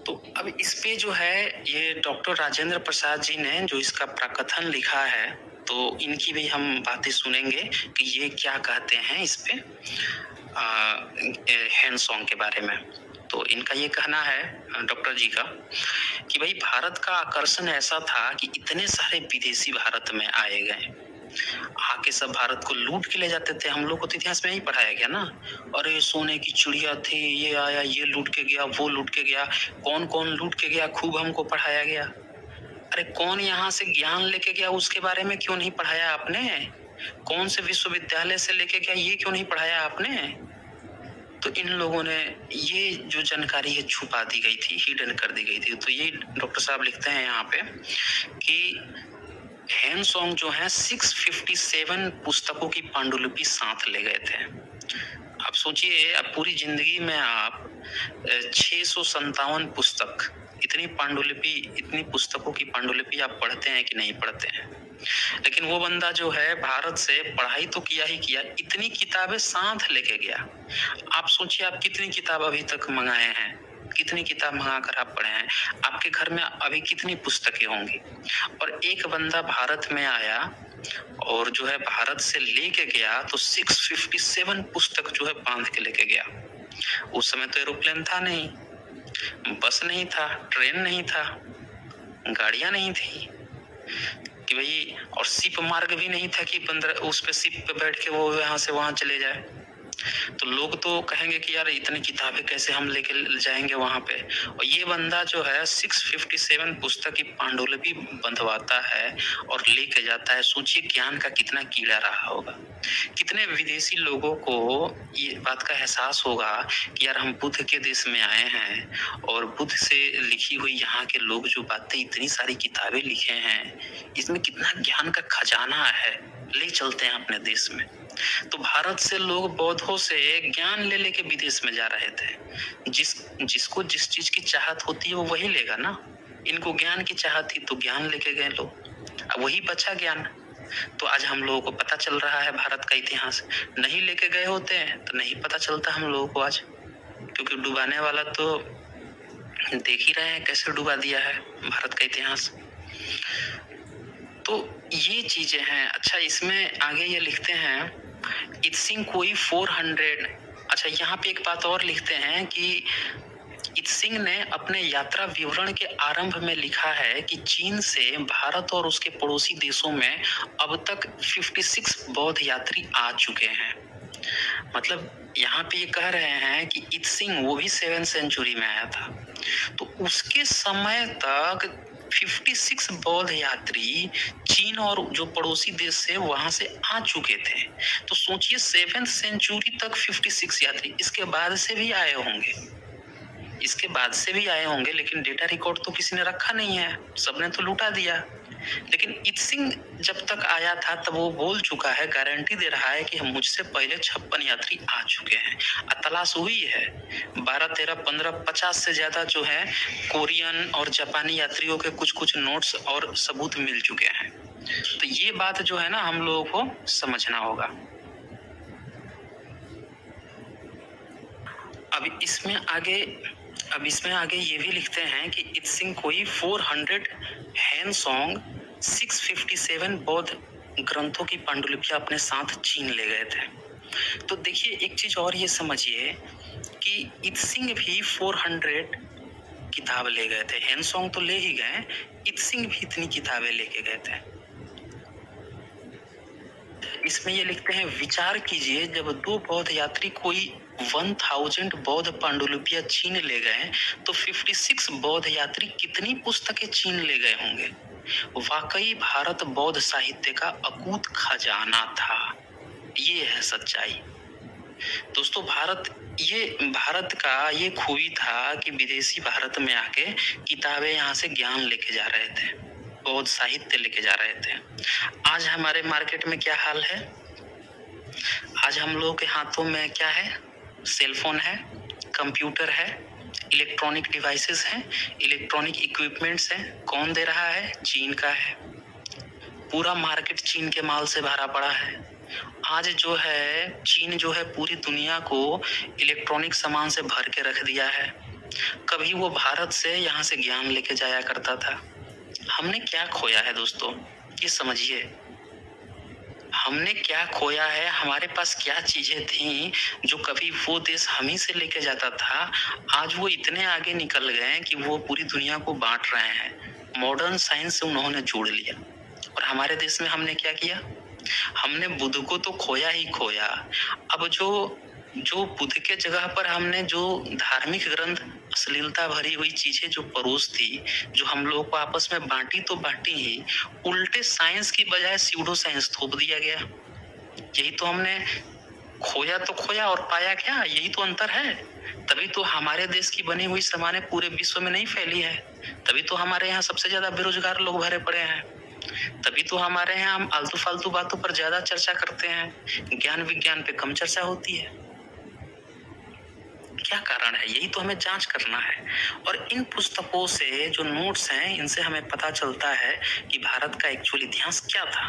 तो अब इस पे जो है ये डॉक्टर राजेंद्र प्रसाद जी ने जो इसका प्रकथन लिखा है, तो इनकी भी हम बातें सुनेंगे कि ये क्या कहते हैं इस पे हैंड सॉन्ग के बारे में। तो इनका ये कहना है डॉक्टर जी का कि भाई भारत का आकर्षण ऐसा था कि इतने सारे विदेशी भारत में आए गए, आके सब भारत को लूट के ले जाते थे। हम लोग को तो इतिहास में ही पढ़ाया गया ना, अरे सोने की चिड़िया थी, ये आया ये लूट के गया, वो लूट के गया, कौन कौन लूट के गया, खूब हमको पढ़ाया गया। अरे कौन यहाँ से ज्ञान लेके गया उसके बारे में क्यों नहीं पढ़ाया आपने? कौन से विश्वविद्यालय से लेके गया ये क्यों नहीं पढ़ाया आपने? तो इन लोगों ने ये जो जानकारी है छुपा दी गई थी, हिडन कर दी गई थी। तो ये डॉक्टर साहब लिखते हैं यहाँ पे कि हैंड सॉन्ग जो है 657 पुस्तकों की पांडुलिपि साथ ले गए थे। आप सोचिए, अब पूरी जिंदगी में आप 657 पुस्तक, इतनी पुस्तकों की पांडुलिपि आप पढ़ते हैं कि नहीं पढ़ते हैं? लेकिन वो बंदा जो है भारत से पढ़ाई तो किया ही किया, इतनी किताबें साथ लेके गया। आप सोचिए आप कितनी किताब अभी तक मंगाए हैं, कितनी किताब मंगा कर आप पढ़े हैं, आपके घर में अभी कितनी पुस्तकें होंगी। और एक बंदा भारत में आया और जो है भारत से लेके गया तो 657 पुस्तक जो है बांध के लेके गया। उस समय तो एरोप्लेन था नहीं, बस नहीं था, ट्रेन नहीं था, गाड़ियां नहीं थी कि भाई, और शिप मार्ग भी नहीं था कि उस पे शिप पे बैठ के वो यहाँ से वहां चले जाए। तो लोग तो कहेंगे कि यार इतनी किताबें कैसे हम लेके जाएंगे वहां पे। और ये बंदा जो है 657 पुस्तक की पांडुलिपि बंधवाता है और लेके जाता है। सोचिए ज्ञान का कितना कीड़ा रहा होगा, कितने विदेशी लोगों को ये बात का एहसास होगा कि यार हम बुद्ध के देश में आए हैं और बुद्ध से लिखी हुई यहाँ के लोग जो बातें, इतनी सारी किताबें लिखे हैं, इसमें कितना ज्ञान का खजाना है, ले चलते हैं अपने देश में। तो भारत से लोग बौद्धों से ज्ञान ले लेके विदेश में जा रहे थे। जिसको जिस चीज की चाहत होती है वो वही लेगा ना। इनको ज्ञान की चाहत थी तो ज्ञान लेके गए लोग, अब वही बचा ज्ञान। तो आज हम लोगों को पता चल रहा है भारत का इतिहास। नहीं लेके गए होते हैं तो नहीं पता चलता हम लोगों को आज, क्योंकि डुबाने वाला तो देख ही रहे हैं कैसे डुबा दिया है भारत का इतिहास। तो ये चीजें हैं। अच्छा, इसमें आगे ये लिखते हैं इत्सिंग कोई 400। अच्छा, यहाँ पे एक बात और लिखते हैं कि इत्सिंग ने अपने यात्रा विवरण के आरंभ में लिखा है कि चीन से भारत और उसके पड़ोसी देशों में अब तक 56 बौद्ध यात्री आ चुके हैं। मतलब यहाँ पे ये कह रहे हैं कि इत्सिंग वो भी 7वीं सेंचुरी में आया था, तो उसके समय तक 56 बौद्ध यात्री चीन और जो पड़ोसी देश से वहां से आ चुके थे। तो सोचिए 7वीं सेंचुरी तक 56 यात्री, इसके बाद से भी आए होंगे, लेकिन डेटा रिकॉर्ड तो किसी ने रखा नहीं है, सबने तो लूटा दिया। लेकिन इत्सिंग जब तक आया था तब वो बोल चुका है, गारंटी दे रहा है कि हम मुझसे पहले 56 यात्री आ चुके हैं। तलाश हुई है 12, 13, 15, 50 से ज्यादा जो है कोरियन और जापानी यात्रियों के कुछ नोट्स और सबूत मिल चुके हैं। तो ये बात जो है ना हम लोगों को समझना होगा। अब इसमें आगे ये भी लिखते हैं कि इत्सिंग कोई 400 हैंड सॉन्ग 657 बौद्ध ग्रंथों की पांडुलिपियां अपने साथ चीन ले गए थे। तो देखिए एक चीज और ये समझिए कि इत्सिंग भी 400 किताब ले गए थे। हैंड सॉन्ग तो ले ही गए, इत्सिंग भी इतनी किताबें लेके गए थे। इसमें ये लिखते हैं, विचार कीजिए जब 2 बौद्ध यात्री कोई 1000 बौद्ध पांडुलिपियां चीन ले गए तो 56 बौद्ध यात्री कितनी पुस्तकें चीन ले गए होंगे। वाकई भारत बौद्ध साहित्य का अकूत खजाना था। ये है सच्चाई दोस्तों। भारत का ये खूबी था कि विदेशी भारत में आके किताबें यहाँ से ज्ञान लेके जा रहे थे, बौद्ध साहित्य लेके जा रहे थे। आज हमारे मार्केट में क्या हाल है? आज हम लोगों के हाथों में क्या है? सेलफोन है, कंप्यूटर है, इलेक्ट्रॉनिक डिवाइसेस हैं, इलेक्ट्रॉनिक इक्विपमेंट्स हैं। कौन दे रहा है? चीन का है। पूरा मार्केट चीन के माल से भरा पड़ा है। आज जो है चीन जो है पूरी दुनिया को इलेक्ट्रॉनिक सामान से भर के रख दिया है। कभी वो भारत से यहाँ से ज्ञान लेके जाया करता था। हमने क्या खोया है दोस्तों, ये समझिए। हमने क्या खोया है, हमारे पास क्या चीजें थी जो कभी वो देश हम ही से लेके जाता था, आज वो इतने आगे निकल गए हैं कि वो पूरी दुनिया को बांट रहे हैं। मॉडर्न साइंस से उन्होंने जोड़ लिया। और हमारे देश में हमने क्या किया, हमने बुद्ध को तो खोया ही खोया। अब जो जो बुद्ध के जगह पर हमने जो धार्मिक ग्रंथ, अश्लीलता भरी हुई चीजें जो परोस थी, जो हम लोगों को आपस में बांटी तो बांटी ही, उल्टे साइंस की बजाय स्यूडो साइंस थोप दिया गया। यही तो हमने खोया तो खोया, और पाया क्या, यही तो अंतर है। तभी तो हमारे देश की बनी हुई सामानें पूरे विश्व में नहीं फैली है। तभी तो हमारे यहाँ सबसे ज्यादा बेरोजगार लोग भरे पड़े हैं। तभी तो हमारे यहाँ हम आलतू फालतू बातों पर ज्यादा चर्चा करते हैं, ज्ञान विज्ञान पे कम चर्चा होती है। क्या कारण है, यही तो हमें जांच करना है। और इन पुस्तकों से जो नोट्स हैं, इनसे हमें पता चलता है कि भारत का एक्चुअल इतिहास क्या था।